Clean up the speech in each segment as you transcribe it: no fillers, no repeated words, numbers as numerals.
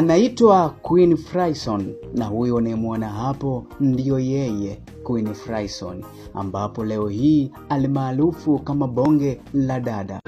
Anaitwa Queen Fryson, na huyo unayemwona hapo ndiyo yeye Queen Fryson, ambapo leo hii alimaarufu kama bonge la dada.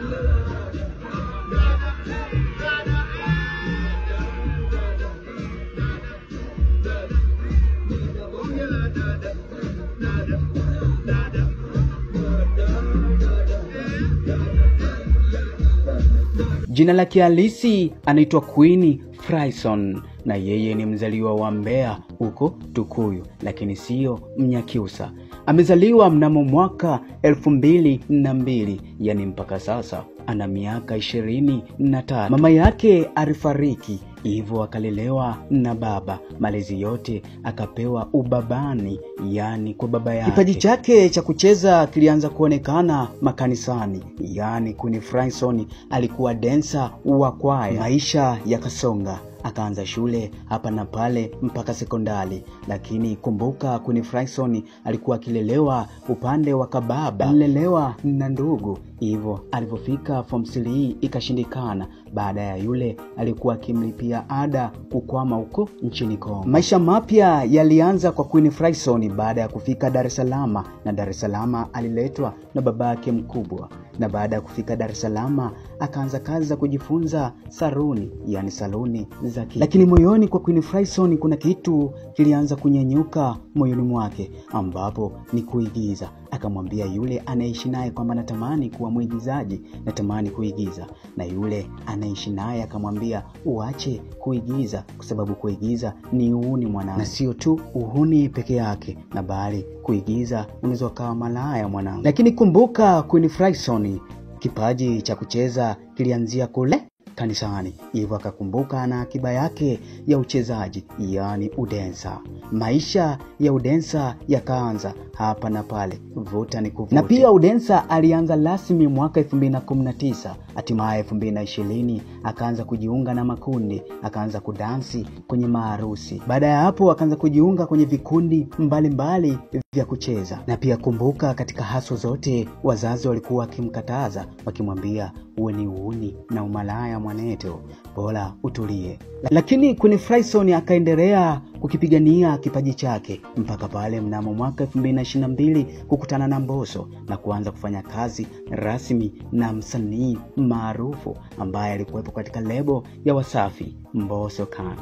Jina lake halisi anaitwa Queen Fryson, na yeye ni mzaliwa wa Mbeya huko Tukuyu, lakini sio Mnyakyusa. Amezaliwa mnamo mwaka 2002, yani mpaka sasa ana miaka 23. Mama yake alifariki, hivyo akalelewa na baba. Malezi yote akapewa ubabani, yani kwa baba yake. Kipaji chake cha kucheza kilianza kuonekana makanisani, yani Queen Fryson alikuwa dancer wa kwaya. Maisha yakasonga, akaanza shule hapa na pale mpaka sekondari, lakini kumbuka Queen Fryson alikuwa akilelewa upande wa kababa, alilelewa na ndugu. Hivyo alipofika form 3 ikashindikana. Baada ya yule alikuwa akimlipia ada kukwama huko nchini Kongo. Maisha mapya yalianza kwa Queen Fryson baada ya kufika Dar es Salaam, na Dar es Salaam aliletwa na babake mkubwa. Na baada ya kufika Dar es Salaam akaanza kazi za kujifunza saruni, yani saluni za kike. Lakini moyoni kwa Queen Fryson kuna kitu kilianza kunyenyuka moyoni mwake, ambapo ni kuigiza. Akamwambia yule anaishi naye kwamba natamani kuwa mwigizaji, natamani kuigiza. Na yule anaishi naye akamwambia uache kuigiza, kwa sababu kuigiza ni uhuni mwanangu. Na sio tu uhuni peke yake, na bali kuigiza unaweza kuwa malaya mwanangu. Lakini kumbuka Queen Fryson kipaji cha kucheza kilianzia kule kanisani, hivyo akakumbuka na akiba yake ya uchezaji, yani udensa. Maisha ya udensa yakaanza hapa na pale, vuta ni kuvuta. Na pia udensa alianza rasmi mwaka 2019. Hatimaye 2020 akaanza kujiunga na makundi, akaanza kudansi kwenye maharusi. Baada ya hapo akaanza kujiunga kwenye vikundi mbalimbali vya kucheza. Na pia kumbuka katika haso zote wazazi walikuwa wakimkataza, wakimwambia uwe ni uuni na umalaya mwaneto, bora utulie. Lakini Queen Fryson akaendelea kukipigania kipaji chake mpaka pale mnamo mwaka 2022 kukutana na Mbosso na kuanza kufanya kazi rasmi na msanii maarufu ambaye alikuwepo katika lebo ya Wasafi, Mbosso Khan.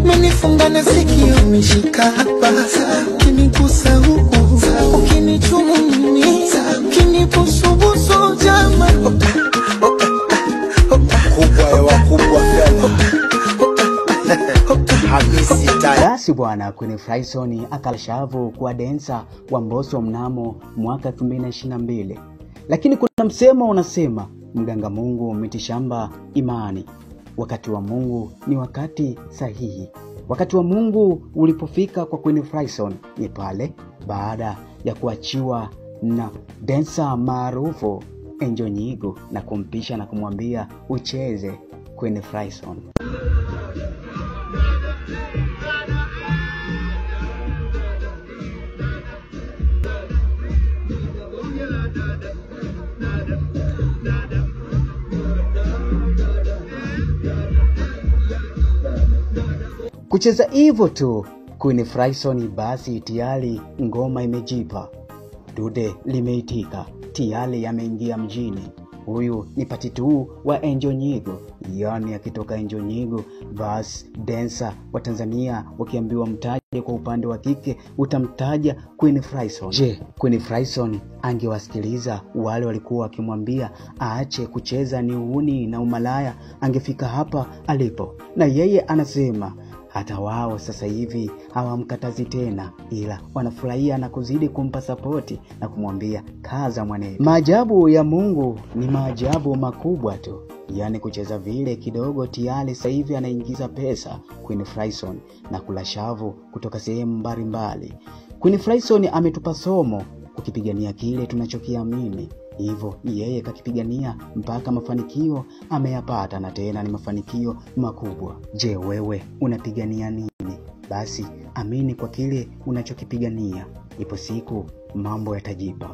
Menifunga na sikio umeshika hapa, ukinigusa huku, ukinichumu mimi, ukinibusu jama, kubwa ya wakubwa Basi bwana, Queen Fryson akalashavu kuwa dancer wa Mbosso mnamo mwaka 2022. Lakini kuna msemo unasema mganga Mungu mitishamba imani. Wakati wa Mungu ni wakati sahihi. Wakati wa Mungu ulipofika kwa Queen Fryson ni pale baada ya kuachiwa na dancer maarufu Angel Nyigo na kumpisha na kumwambia ucheze Queen Fryson. Kucheza hivyo tu Queen Fryson, basi tayari ngoma imejipa, dude limeitika, tayari yameingia mjini. Huyu ni pati tu wa Angel Nyigo, yani akitoka Angel Nyigo basi dancer wa Tanzania wakiambiwa mtaje kwa upande wa kike utamtaja Queen Fryson. Je, Queen Fryson angewasikiliza wale walikuwa wakimwambia aache kucheza ni uhuni na umalaya, angefika hapa alipo? Na yeye anasema hata wao sasa hivi hawamkatazi tena, ila wanafurahia na kuzidi kumpa sapoti na kumwambia kaza mwanene. Maajabu ya Mungu ni maajabu makubwa tu. Yani kucheza vile kidogo tayari sasa hivi anaingiza pesa Queen Fryson na kula shavu kutoka sehemu mbalimbali. Queen Fryson ametupa somo kukipigania kile tunachokiamini. Hivyo yeye kakipigania mpaka mafanikio ameyapata, na tena ni mafanikio makubwa. Je, wewe unapigania nini? Basi amini kwa kile unachokipigania. Ipo siku mambo yatajipa.